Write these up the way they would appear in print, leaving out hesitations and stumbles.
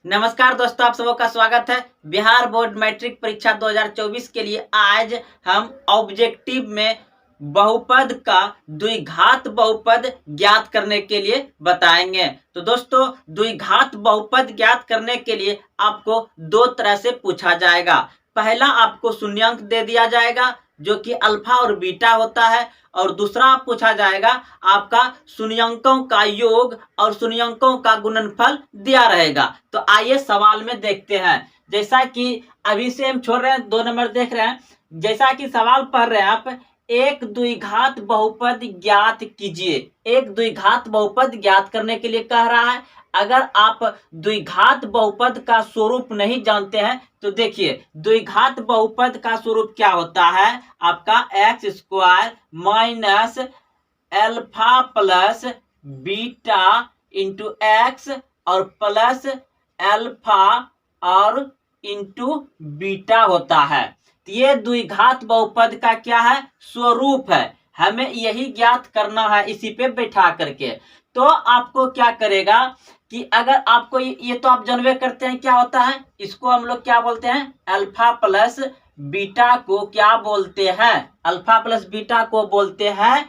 नमस्कार दोस्तों, आप सबों का स्वागत है। बिहार बोर्ड मैट्रिक परीक्षा 2024 के लिए आज हम ऑब्जेक्टिव में बहुपद का द्विघात बहुपद ज्ञात करने के लिए बताएंगे। तो दोस्तों, द्विघात बहुपद ज्ञात करने के लिए आपको दो तरह से पूछा जाएगा। पहला आपको शून्यांक दे दिया जाएगा जो कि अल्फा और बीटा होता है, और दूसरा पूछा जाएगा आपका शून्यांकों का योग और शून्यांकों का गुणनफल दिया रहेगा। तो आइए सवाल में देखते हैं। जैसा कि अभी से हम छोड़ रहे हैं, 2 नंबर देख रहे हैं। जैसा कि सवाल पढ़ रहे हैं आप, एक द्विघात बहुपद ज्ञात कीजिए। एक द्विघात बहुपद ज्ञात करने के लिए कह रहा है। अगर आप द्विघात बहुपद का स्वरूप नहीं जानते हैं तो देखिए, द्विघात बहुपद का स्वरूप क्या होता है। आपका x square minus alpha plus beta into x और प्लस एल्फा और इंटू बीटा होता है। तो ये द्विघात बहुपद का क्या है, स्वरूप है। हमें यही ज्ञात करना है इसी पे बैठा करके। तो आपको क्या करेगा कि अगर आपको ये तो आप जानवे करते हैं क्या होता है, इसको हम लोग क्या बोलते हैं, अल्फा प्लस बीटा को क्या बोलते हैं, अल्फा प्लस बीटा को बोलते हैं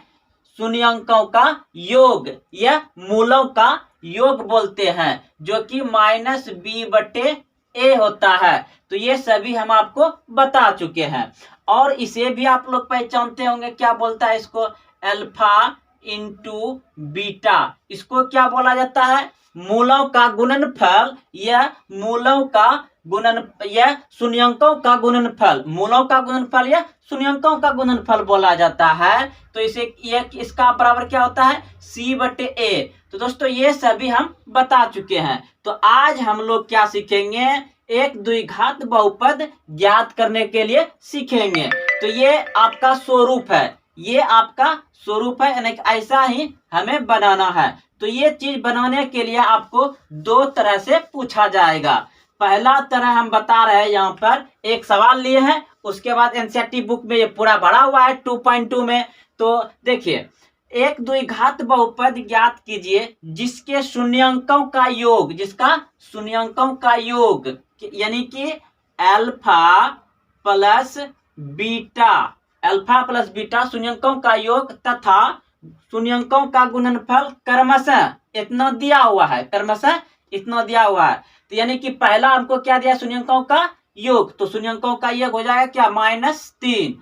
शून्यांकों का योग या मूलों का योग बोलते हैं, जो कि माइनस बी बटे ए होता है। तो ये सभी हम आपको बता चुके हैं। और इसे भी आप लोग पहचानते होंगे, क्या बोलता है इसको, अल्फा इंटू बीटा। इसको क्या बोला जाता है, मूलों का गुणनफल या मूलों का गुणन या शून्यांकों का गुणनफल, मूलों का गुणनफल या शून्यांकों का गुणनफल बोला जाता है। तो इसे ये इसका बराबर क्या होता है, सी बटे ए। तो दोस्तों, ये सभी हम बता चुके हैं। तो आज हम लोग क्या सीखेंगे, एक द्विघात बहुपद ज्ञात करने के लिए सीखेंगे। तो ये आपका स्वरूप है, ये आपका स्वरूप है, यानी ऐसा ही हमें बनाना है। तो ये चीज बनाने के लिए आपको दो तरह से पूछा जाएगा। पहला तरह हम बता रहे हैं, यहाँ पर एक सवाल लिए हैं, उसके बाद एनसीईआरटी बुक में ये पूरा भरा हुआ है 2.2 में। तो देखिए, एक द्विघात बहुपद ज्ञात कीजिए जिसके शून्यांकों का योग, जिसका शून्यांकों का योग यानी कि alpha plus beta, alpha plus beta शून्यांकों का योग तथा शून्यांकों का गुणनफल क्रमशः इतना दिया हुआ है, क्रमशः इतना दिया हुआ है। तो यानी कि पहला हमको क्या दिया, शून्यांकों का योग। तो शून्यांकों का योग हो जाएगा क्या, -3।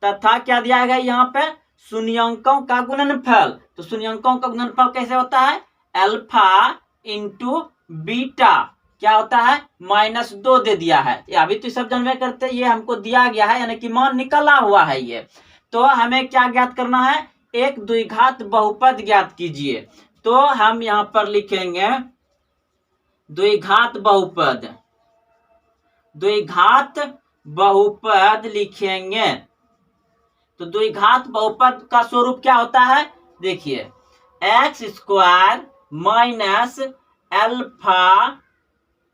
तथा क्या दिया गया यहाँ पे, शून्यांकों का गुणनफल। तो शून्यांकों का गुणनफल कैसे होता है, अल्फा इंटू बीटा क्या होता है, -2 दे दिया है। अभी तो सब जानवे करते हैं, ये हमको दिया गया है, यानी कि मान निकला हुआ है ये। तो हमें क्या ज्ञात करना है, एक द्विघात बहुपद ज्ञात कीजिए। तो हम यहाँ पर लिखेंगे द्विघात बहुपद, द्विघात बहुपद लिखेंगे। तो द्विघात बहुपद का स्वरूप क्या होता है, देखिए, x square minus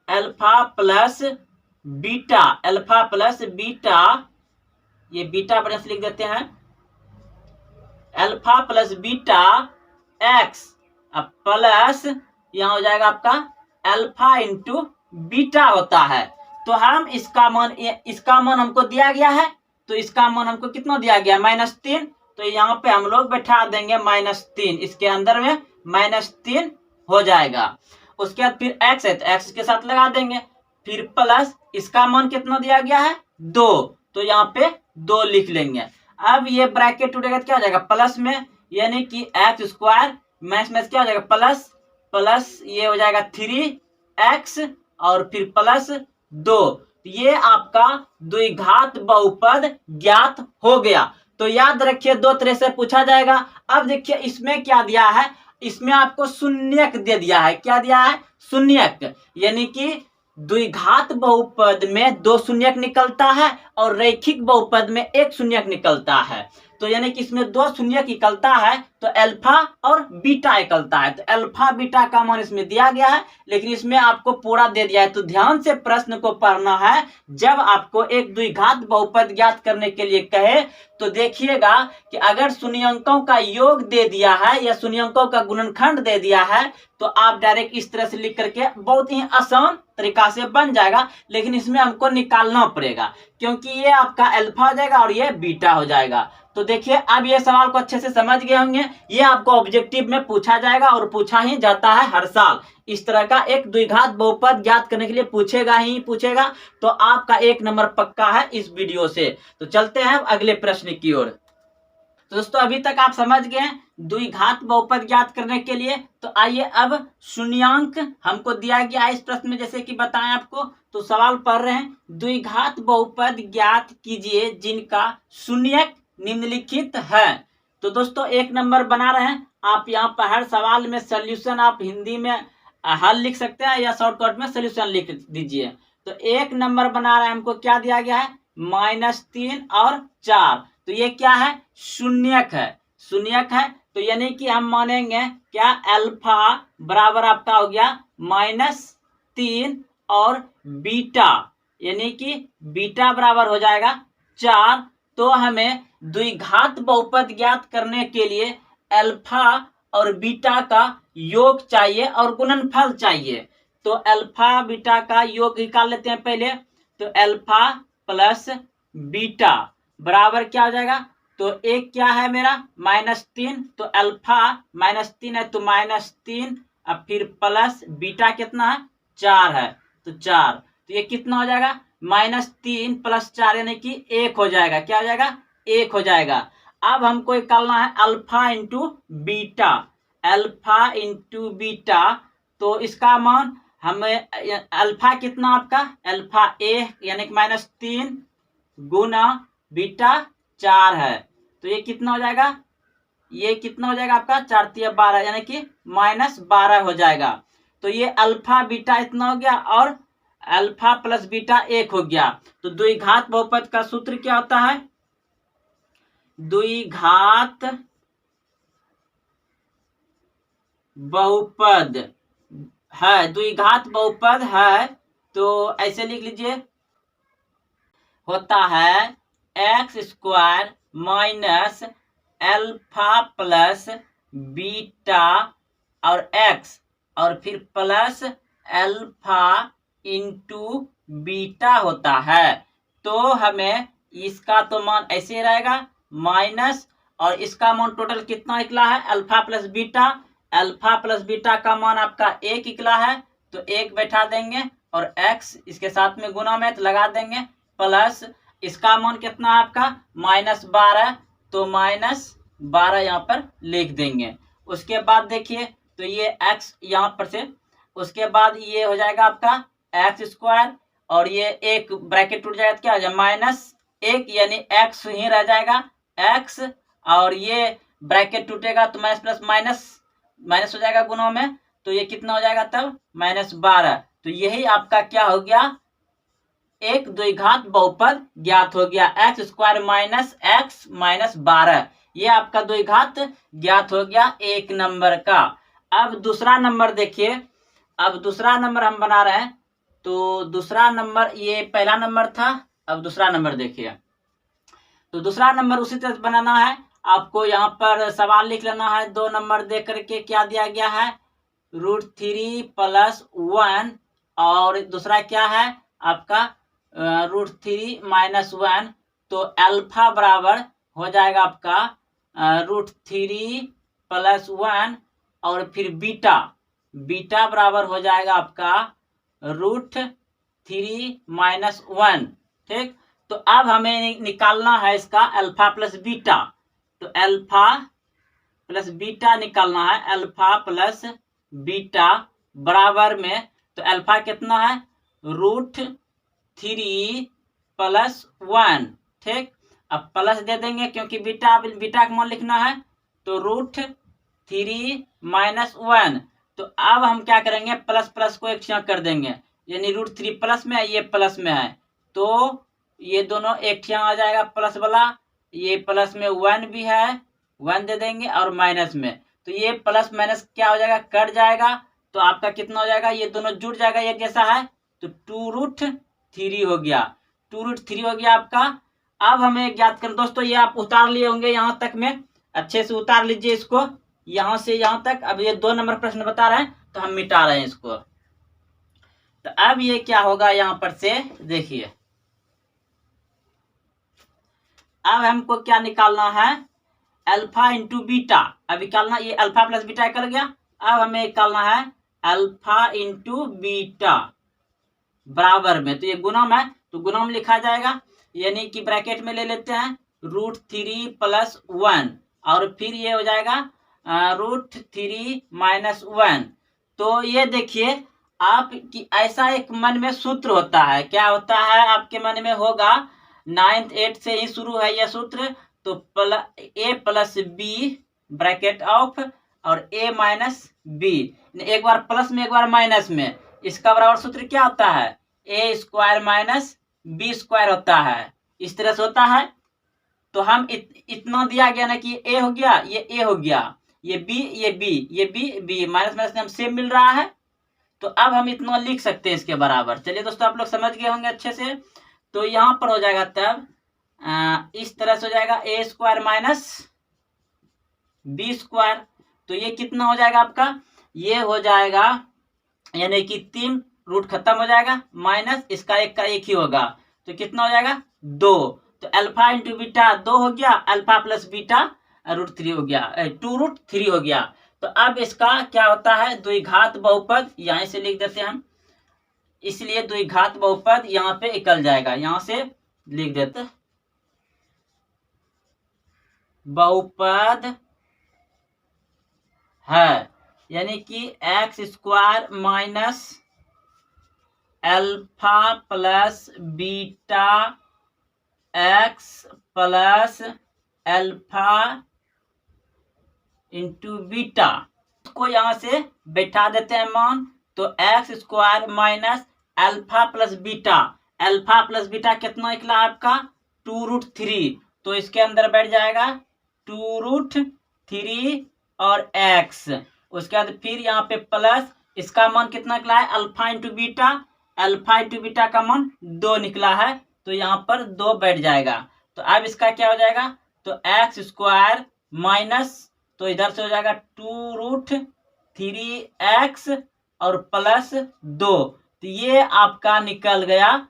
alpha plus beta, alpha plus beta, ये बीटा बढ़िया से लिख देते हैं, अल्फा प्लस बीटा एक्स अब प्लस यहाँ हो जाएगा आपका अल्फा इंटू बीटा होता है। तो हम इसका मान हमको दिया गया है। तो इसका मान हमको कितना दिया गया, -3। तो यहाँ पे हम लोग बैठा देंगे -3, इसके अंदर में -3 हो जाएगा। उसके बाद फिर x है तो x के साथ लगा देंगे, फिर प्लस इसका मान कितना दिया गया है, 2। तो यहाँ पे 2 लिख लेंगे। अब ये ब्रैकेट टूटेगा, क्या हो जाएगा, प्लस में, यानी कि एक्स स्क्वायर मैथ क्या हो जाएगा, प्लस ये हो जाएगा 3x और फिर प्लस 2। ये आपका द्विघात बहुपद ज्ञात हो गया। तो याद रखिए, दो तरह से पूछा जाएगा। अब देखिए इसमें क्या दिया है, इसमें आपको शून्यक दे दिया है। क्या दिया है, शून्यक, यानी कि द्विघात बहुपद में 2 शून्यक निकलता है और रैखिक बहुपद में 1 शून्यक निकलता है। तो यानी कि इसमें दो शून्य निकलता है तो अल्फा और बीटा निकलता है। तो अल्फा बीटा का मान इसमें दिया गया है, लेकिन इसमें आपको पूरा दे दिया है। तो ध्यान से प्रश्न को पढ़ना है। जब आपको एक द्विघात बहुपद ज्ञात करने के लिए कहे तो देखिएगा कि अगर शून्यंकों का योग दे दिया है या शून्यंकों का गुणनखंड दे दिया है तो आप डायरेक्ट इस तरह से लिख करके बहुत ही आसान तरीका से बन जाएगा। लेकिन इसमें हमको निकालना पड़ेगा क्योंकि ये आपका अल्फा हो जाएगा और ये बीटा हो जाएगा। तो देखिए अब ये सवाल को अच्छे से समझ गए होंगे। ये आपको ऑब्जेक्टिव में पूछा जाएगा और पूछा ही जाता है हर साल। इस तरह का एक द्विघात बहुपद ज्ञात करने के लिए पूछेगा ही पूछेगा। तो आपका 1 नंबर पक्का है इस वीडियो से। तो चलते हैं अगले प्रश्न की ओर। तो दोस्तों अभी तक आप समझ गए द्विघात बहुपद ज्ञात करने के लिए। तो आइए अब शून्यांक हमको दिया गया है इस प्रश्न में, जैसे कि बताएं आपको। तो सवाल पढ़ रहे हैं, द्विघात बहुपद ज्ञात कीजिए जिनका शून्यक निम्नलिखित है। तो दोस्तों 1 नंबर बना रहे हैं आप। यहाँ पर हर सवाल में सोल्यूशन आप हिंदी में हल लिख सकते हैं या शॉर्टकट में सोल्यूशन लिख दीजिए। तो 1 नंबर बना रहे हैं, हमको क्या दिया गया है, -3 और 4। तो ये क्या है, शून्यक है। शून्यक है तो यानी कि हम मानेंगे क्या, अल्फा बराबर आपका हो गया -3 और बीटा यानी कि बीटा बराबर हो जाएगा 4। तो हमें द्विघात बहुपद ज्ञात करने के लिए अल्फा और बीटा का योग चाहिए और गुणनफल चाहिए। तो अल्फा बीटा का योग निकाल लेते हैं पहले। तो अल्फा प्लस बीटा बराबर क्या हो जाएगा, तो एक क्या है मेरा -3। तो अल्फा -3 है तो -3, अब फिर प्लस बीटा कितना है, 4 है तो 4। तो ये कितना हो जाएगा, -3 + 4 यानी कि 1 हो जाएगा। क्या हो जाएगा, 1 हो जाएगा। अब हमको निकालना है alpha into beta. Alpha into beta तो इसका मान हमें अल्फा कितना आपका, अल्फा ए यानी कि -3 गुना बीटा 4 है। तो ये कितना हो जाएगा, ये कितना हो जाएगा आपका 4 × 12 यानी कि -12 हो जाएगा। तो ये अल्फा बीटा इतना हो गया और अल्फा प्लस बीटा 1 हो गया। तो द्विघात बहुपद का सूत्र क्या होता है, द्विघात बहुपद है, द्विघात बहुपद है तो ऐसे लिख लीजिए, होता है x² - अल्फा प्लस बीटा और x और फिर प्लस अल्फा इंटू बीटा होता है। तो हमें इसका तो मान ऐसे रहेगा माइनस, और इसका मान टोटल कितना निकला है, alpha plus beta. Alpha plus beta का मान आपका 1 निकला है तो 1 बैठा देंगे और x इसके साथ में गुना में तो लगा देंगे, प्लस इसका मान कितना है आपका -12 तो -12 यहाँ पर लिख देंगे। उसके बाद देखिए तो ये x यहाँ पर से, उसके बाद ये हो जाएगा आपका x² और ये एक ब्रैकेट टूट जाएगा, क्या हो जाएगा -1 यानी x ही रह जाएगा x, और ये ब्रैकेट टूटेगा तो माइनस प्लस माइनस हो जाएगा गुणों में। तो ये कितना हो जाएगा तब -12। तो यही आपका क्या हो गया, एक द्विघात बहुपद ज्ञात हो गया, x² - x - 12। ये आपका द्विघात ज्ञात हो गया 1 नंबर का। अब दूसरा नंबर देखिए, अब दूसरा नंबर हम बना रहे हैं। तो दूसरा नंबर, ये पहला नंबर था, अब दूसरा नंबर देखिए। तो दूसरा नंबर उसी तरह बनाना है आपको। यहाँ पर सवाल लिख लेना है, 2 नंबर दे करके क्या दिया गया है, √3 + 1 और दूसरा क्या है आपका √3 - 1। तो अल्फा बराबर हो जाएगा आपका √3 + 1 और फिर बीटा बराबर हो जाएगा आपका √3 - 1। ठीक, तो अब हमें निकालना है इसका अल्फा प्लस बीटा। तो अल्फा प्लस बीटा निकालना है, अल्फा प्लस बीटा बराबर में, तो अल्फा कितना है √3 + 1। ठीक, अब प्लस दे देंगे क्योंकि बीटा का मान लिखना है। तो √3 - 1। तो अब हम क्या करेंगे, प्लस प्लस को एक छिया कर देंगे, यानी √3 प्लस में है, ये प्लस में है तो ये दोनों एक ठिया आ जाएगा प्लस वाला, ये प्लस में 1 भी है, 1 दे देंगे, और माइनस में, तो ये प्लस माइनस क्या हो जाएगा, कट जाएगा। तो आपका कितना हो जाएगा, ये दोनों जुड़ जाएगा एक जैसा है, तो 2√3 हो गया, 2√3 हो गया आपका। अब हमें ज्ञात कर दोस्तों, ये आप उतार लिए होंगे यहाँ तक में, अच्छे से उतार लीजिए इसको, यहाँ से यहाँ तक। अब ये 2 नंबर प्रश्न बता रहे हैं तो हम मिटा रहे हैं इसको। तो अब ये क्या होगा, यहाँ पर से देखिए, अब हमको क्या निकालना है, अल्फा इंटू बीटा। अब निकालना, ये अल्फा प्लस बीटा निकल गया। अब हमें निकालना है अल्फा इंटू बीटा बराबर में, तो ये गुणम है तो गुणम लिखा जाएगा, यानी कि ब्रैकेट में ले लेते हैं √3 + 1, और फिर ये हो जाएगा √3 - 1। तो ये देखिए आप कि ऐसा एक मन में सूत्र होता है, क्या होता है आपके मन में होगा, 9th 8th से ही शुरू है यह सूत्र। तो a + b ब्रैकेट ऑफ और a - b, एक बार प्लस में एक बार माइनस में, इसका बराबर सूत्र क्या होता है, a² - b² होता है, इस तरह से होता है। तो हम इतना दिया गया ना कि a हो गया, ये a हो गया, ये b, ये b, ये b माइनस माइनस में सेम मिल रहा है। तो अब हम इतना लिख सकते हैं इसके बराबर। चलिए दोस्तों, आप लोग समझ गए होंगे अच्छे से। तो यहाँ पर हो जाएगा तब इस तरह से हो जाएगा a² - b²। तो ये कितना हो जाएगा आपका, ये हो जाएगा, यानी कि 3 रूट खत्म हो जाएगा, माइनस इसका एक का एक ही होगा, तो कितना हो जाएगा 2। तो अल्फा इंटू बीटा 2 हो गया, अल्फा प्लस बीटा √3 हो गया, 2√3 हो गया। तो अब इसका क्या होता है, द्विघात बहुपद, यहीं से लिख देते हैं हम, इसलिए द्विघात बहुपद यहाँ पे निकल जाएगा, यहां से लिख देते, बहुपद है, यानी कि x² - alpha plus beta x plus alpha into beta को यहां से बैठा देते हैं मान। तो x² - alpha plus beta, alpha plus beta कितना निकला आपका 2√3, तो इसके अंदर बैठ जाएगा 2√3 और x, उसके बाद फिर यहाँ पे प्लस, इसका मान कितना निकला है, alpha into beta, alpha into beta का मान 2 निकला है, तो यहाँ पर 2 बैठ जाएगा। तो अब इसका क्या हो जाएगा, तो x² माइनस, तो इधर से हो जाएगा 2√3x और प्लस 2, तो ये आपका निकल गया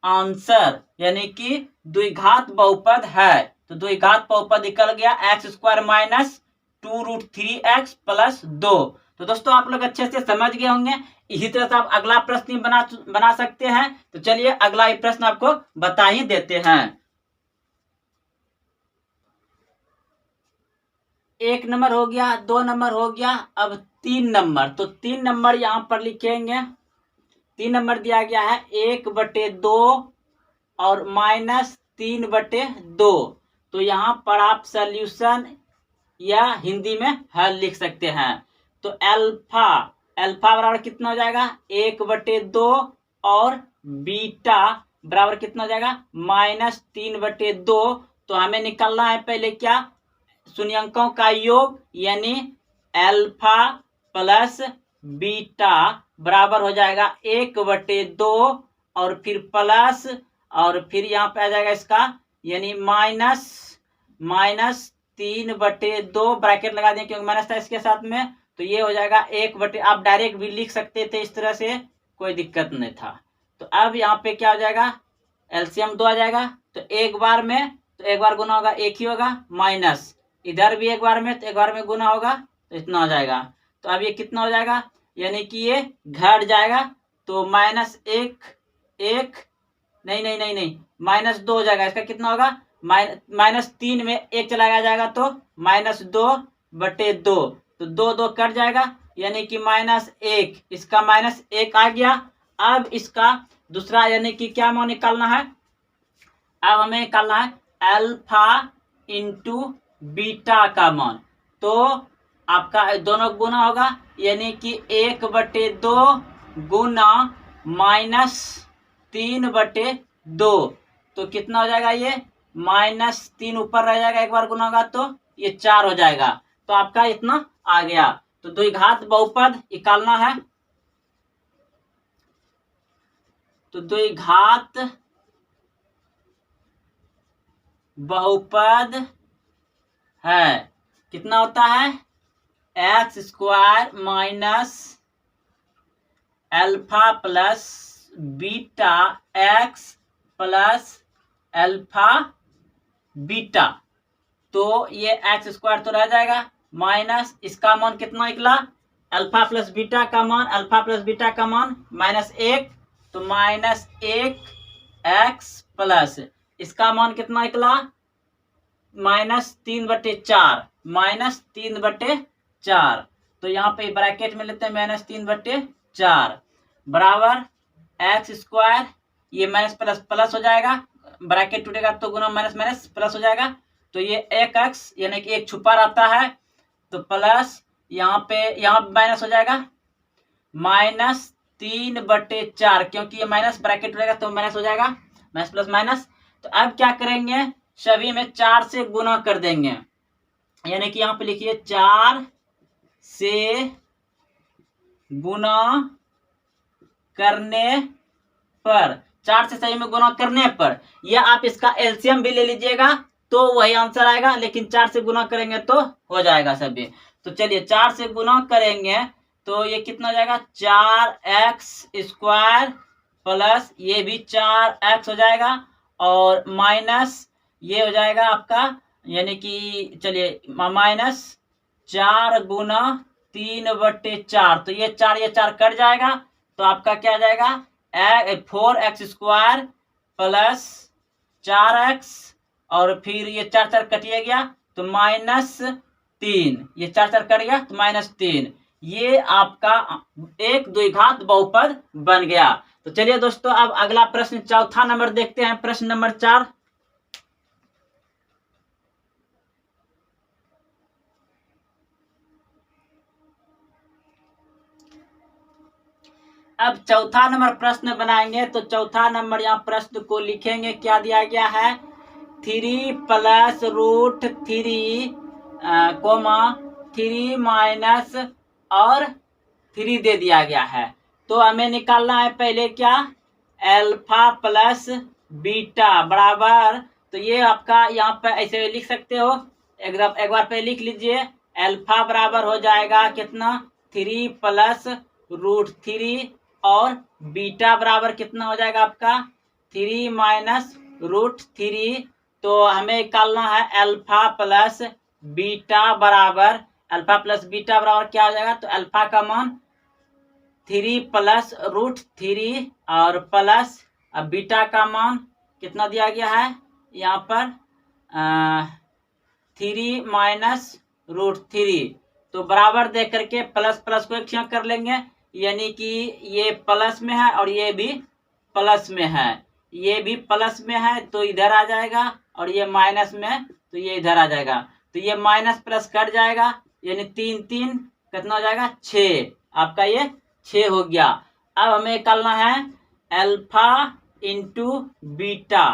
आंसर, यानी कि द्विघात बहुपद है। तो द्विघात बहुपद निकल गया x² - 2√3x प्लस 2। तो दोस्तों आप लोग अच्छे से समझ गए होंगे। इसी तरह से आप अगला प्रश्न बना सकते हैं। तो चलिए अगला ही प्रश्न आपको बता ही देते हैं। 1 नंबर हो गया, 2 नंबर हो गया, अब 3 नंबर। तो 3 नंबर यहाँ पर लिखेंगे। 3 नंबर दिया गया है 1/2 और -3/2। तो यहाँ पर आप सॉल्यूशन या हिंदी में हल लिख सकते हैं। तो अल्फा बराबर कितना हो जाएगा 1/2 और बीटा बराबर कितना हो जाएगा -3/2। तो हमें निकालना है पहले क्या, शून्यंकों का योग, यानी अल्फा प्लस बीटा बराबर हो जाएगा 1/2 और फिर प्लस, और फिर यहाँ पे आ जाएगा इसका, यानी -3/2 ब्रैकेट लगा दें क्योंकि माइनस था इसके साथ में। तो ये हो जाएगा 1/, आप डायरेक्ट भी लिख सकते थे इस तरह से, कोई दिक्कत नहीं था। तो अब यहाँ पे क्या हो जाएगा, एलसीएम 2 आ जाएगा। तो एक बार में, तो एक बार गुना होगा एक ही होगा, माइनस इधर भी एक बार में, तो एक बार में गुना होगा, तो इतना हो जाएगा। तो अब ये कितना हो जाएगा, यानी कि ये घट जाएगा, तो -1 नहीं -2 हो जाएगा। इसका कितना होगा, -3 में 1 चला जाएगा तो -2/2, तो 2 कट जाएगा, यानी कि -1, इसका -1 आ गया। अब इसका दूसरा, यानी कि क्या मान निकालना है, अब हमें निकालना है अल्फा इंटू बीटा का मान। तो आपका दोनों गुना होगा, यानी कि 1/2 गुना -3/2, तो कितना हो जाएगा ये -3 ऊपर रह जाएगा, एक बार गुना होगा तो ये 4 हो जाएगा। तो आपका इतना आ गया। तो द्विघात बहुपद निकालना है। तो द्विघात बहुपद है, कितना होता है, x² minus alpha plus beta x plus alpha beta. तो ये x² तो रह जाएगा, माइनस इसका मान कितना निकला, अल्फा प्लस बीटा का मान, अल्फा प्लस बीटा का मान -1, तो -1x प्लस इसका मान कितना निकला, -3/4, -3/4। तो यहाँ पे ब्रैकेट में लेते हैं -3/4 बराबर x², ये माइनस प्लस प्लस हो जाएगा, ब्रैकेट टूटेगा तो गुना माइनस माइनस प्लस हो जाएगा। तो ये 1x यानी कि एक छुपा रहता है, तो प्लस यहाँ पे यहाँ माइनस हो जाएगा -3/4, क्योंकि ये माइनस ब्रैकेट टूटेगा तो माइनस हो जाएगा, माइनस प्लस माइनस। तो अब क्या करेंगे, सभी में 4 से गुना कर देंगे, यानी कि यहाँ पे लिखिए 4 से गुना करने पर, 4 से सही में गुना करने पर, या आप इसका एलसीएम भी ले लीजिएगा तो वही आंसर आएगा, लेकिन 4 से गुना करेंगे तो हो जाएगा सभी। तो चलिए 4 से गुना करेंगे तो ये कितना हो जाएगा, 4x² प्लस ये भी 4x हो जाएगा, और माइनस ये हो जाएगा आपका, यानी कि चलिए माइनस 4 गुना 3/4, तो ये 4 कट जाएगा, तो आपका क्या आ जाएगा, 4x² प्लस 4x, और फिर ये 4 कटिए गया तो -3, ये 4 कट गया तो -3। ये आपका एक द्विघात बहुपद बन गया। तो चलिए दोस्तों, अब अगला प्रश्न चौथा नंबर देखते हैं, प्रश्न नंबर 4। अब चौथा नंबर प्रश्न बनाएंगे। तो चौथा नंबर यहाँ प्रश्न को लिखेंगे, क्या दिया गया है, 3 + √3 कोमा 3 माइनस और 3 दे दिया गया है। तो हमें निकालना है पहले क्या, अल्फा प्लस बीटा बराबर, तो ये आपका यहाँ पे ऐसे लिख सकते हो, एक बार पहले लिख लीजिए, अल्फा बराबर हो जाएगा कितना, 3 + √3, और बीटा बराबर कितना हो जाएगा आपका, 3 माइनस √3। तो हमें निकालना है अल्फा प्लस बीटा बराबर, अल्फा प्लस बीटा बराबर क्या हो जाएगा, तो अल्फा का मान 3 + √3 और प्लस बीटा का मान कितना दिया गया है यहाँ पर 3 माइनस √3। तो बराबर दे करके प्लस प्लस को एक ठिया कर लेंगे, यानी कि ये प्लस में है और ये भी प्लस में है, ये भी प्लस में है तो इधर आ जाएगा, और ये माइनस में तो ये इधर आ जाएगा। तो ये माइनस प्लस कट जाएगा, यानी 3 3 कितना हो जाएगा, 6, आपका ये 6 हो गया। अब हमें निकालना है अल्फा इंटू बीटा।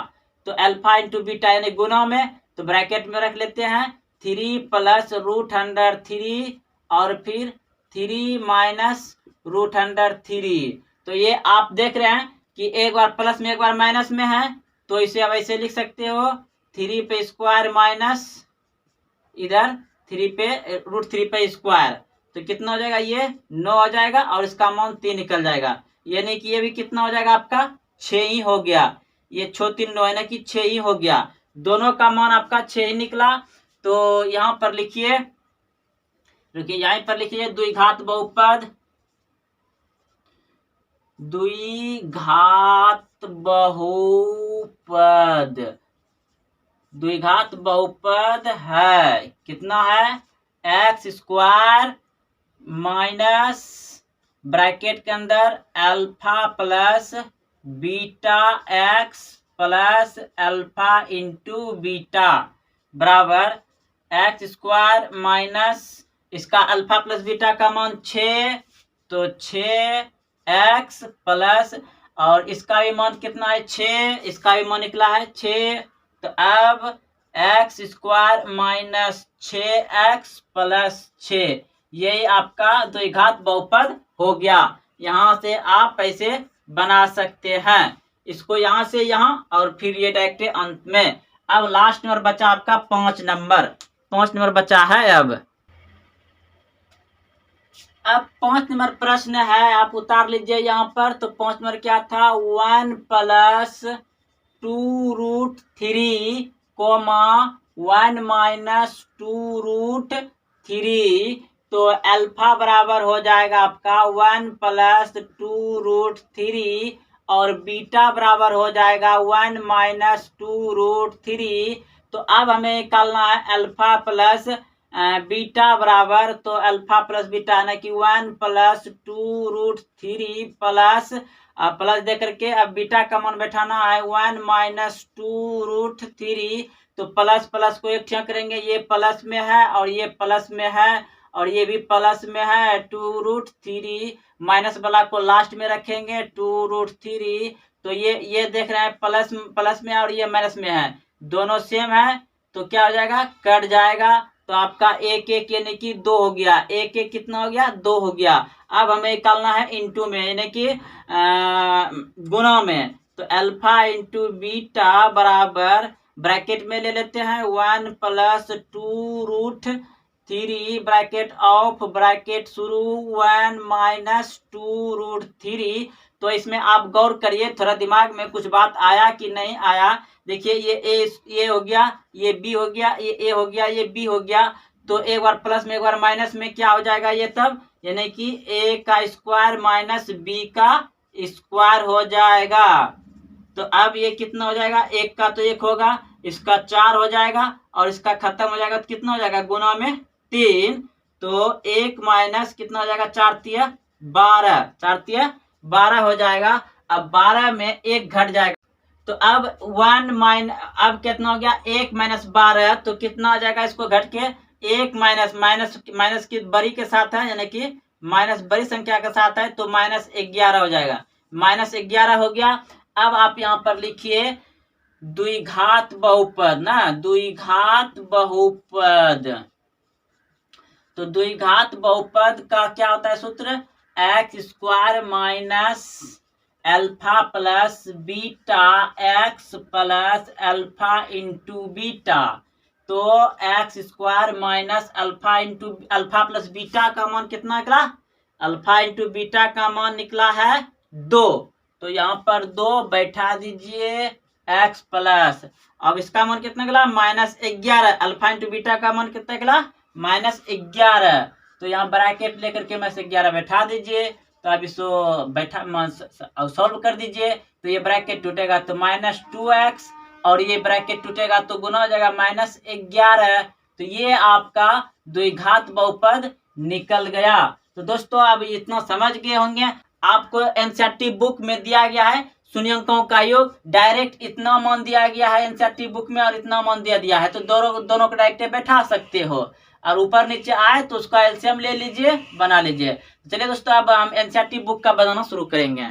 तो अल्फा इंटू बीटा यानी गुना में, तो ब्रैकेट में रख लेते हैं 3 + √3 और फिर 3 माइनस √3। तो ये आप देख रहे हैं कि एक बार प्लस में एक बार माइनस में है, तो इसे आप ऐसे लिख सकते हो, 3 पे स्क्वायर माइनस इधर 3 पे √3 पे स्क्वायर, तो कितना हो जाएगा, ये 9 हो जाएगा, और इसका मान 3 निकल जाएगा, यानी कि ये भी कितना हो जाएगा आपका 6 ही हो गया, ये 6 3 9 यानी कि 6 ही हो गया, दोनों का मान आपका 6 ही निकला। तो यहाँ पर लिखिए, रुकिए यहीं पर लिखिए, द्विघात बहुपद, द्विघात बहुपद, द्विघात बहुपद है, कितना है, x² माइनस ब्रैकेट के अंदर alpha plus beta x plus alpha into beta बराबर x² माइनस इसका अल्फा प्लस बीटा का मान 6, तो 6x प्लस, और इसका भी मान कितना है 6, इसका भी मान निकला है 6, तो अब x square minus 6x plus 6, यही आपका द्विघात बहुपद हो गया। यहाँ से आप ऐसे बना सकते हैं, इसको यहाँ से यहाँ और फिर ये डायरेक्ट अंत में। अब लास्ट नंबर बचा आपका 5 नंबर बचा है। अब 5 नंबर प्रश्न है, आप उतार लीजिए यहाँ पर। तो 5 नंबर क्या था, 1 प्लस 2√3 कोमा 1 माइनस 2√3। तो अल्फा बराबर हो जाएगा आपका 1 प्लस 2√3 और बीटा बराबर हो जाएगा 1 माइनस 2√3। तो अब हमें निकालना है अल्फा प्लस बीटा बराबर, तो अल्फा प्लस बीटा ना कि 1 प्लस 2√3 प्लस प्लस दे करके अब बीटा का मान बैठाना है 1 माइनस 2√3। तो प्लस प्लस को एक ठिया करेंगे, ये प्लस में है और ये प्लस में है और ये भी प्लस में है 2√3, माइनस वाला को लास्ट में रखेंगे 2√3। तो ये देख रहे हैं प्लस में और ये माइनस में है, दोनों सेम है तो क्या हो जाएगा, कट जाएगा। तो आपका 1 1 यानी कि 2 हो गया, 1 1 कितना हो गया, 2 हो गया। अब हमें निकालना है इनटू में यानी कि गुणा में। तो अल्फा इंटू बीटा बराबर ब्रैकेट में ले लेते हैं 1 प्लस 2√3 ब्रैकेट ऑफ ब्रैकेट शुरू 1 माइनस 2√3। तो इसमें आप गौर करिए, थोड़ा दिमाग में कुछ बात आया कि नहीं आया। देखिए ये हो गया, ये बी हो गया, ये ए हो गया, ये बी हो गया। तो एक बार प्लस में एक बार माइनस में क्या हो जाएगा ये तब, यानी कि ए का स्क्वायर माइनस बी का स्क्वायर हो जाएगा। तो अब ये कितना हो जाएगा, एक का तो 1 होगा, इसका 4 हो जाएगा और इसका खत्म हो जाएगा तो कितना हो जाएगा, गुना में 3। तो 1 माइनस कितना हो जाएगा, 4 तिया 12, 4 तिया 12 हो जाएगा। अब 12 में 1 घट जाएगा, तो अब अब कितना हो गया, 1 माइनस 12, तो कितना हो जाएगा, इसको घट के 1 माइनस की बड़ी के साथ है, यानी कि माइनस बड़ी संख्या के साथ है, तो -11 हो जाएगा, -11 हो गया। अब आप यहाँ पर लिखिए द्विघात बहुपद ना, द्विघात बहुपद। तो द्विघात बहुपद का क्या होता है सूत्र, x square minus alpha plus beta x plus alpha into beta. तो x square minus alpha plus beta का मान कितना निकला, अल्फा इंटू बीटा का मान निकला है 2। तो यहाँ पर 2 बैठा दीजिए एक्स प्लस, अब इसका मान कितना निकला, -11। अल्फा इंटू बीटा का मान कितना निकला, -11। तो यहाँ ब्रैकेट लेकर के -11 बैठा दीजिए। तो अब इसको बैठा सॉल्व कर दीजिए, तो ये ब्रैकेट टूटेगा तो -2x और ये ब्रैकेट टूटेगा तो गुना हो जाएगा -11। तो ये आपका द्विघात बहुपद निकल गया। तो दोस्तों अब इतना समझ गए होंगे, आपको एनसीईआरटी बुक में दिया गया है शून्य अंकों का योग, डायरेक्ट इतना मान दिया गया है एनसीईआरटी बुक में और इतना मान दिया है, तो दोनों को डायरेक्ट बैठा सकते हो और ऊपर नीचे आए तो उसका एलसीएम ले लीजिए, बना लीजिए। चलिए दोस्तों अब हम एनसीईआरटी बुक का बनाना शुरू करेंगे।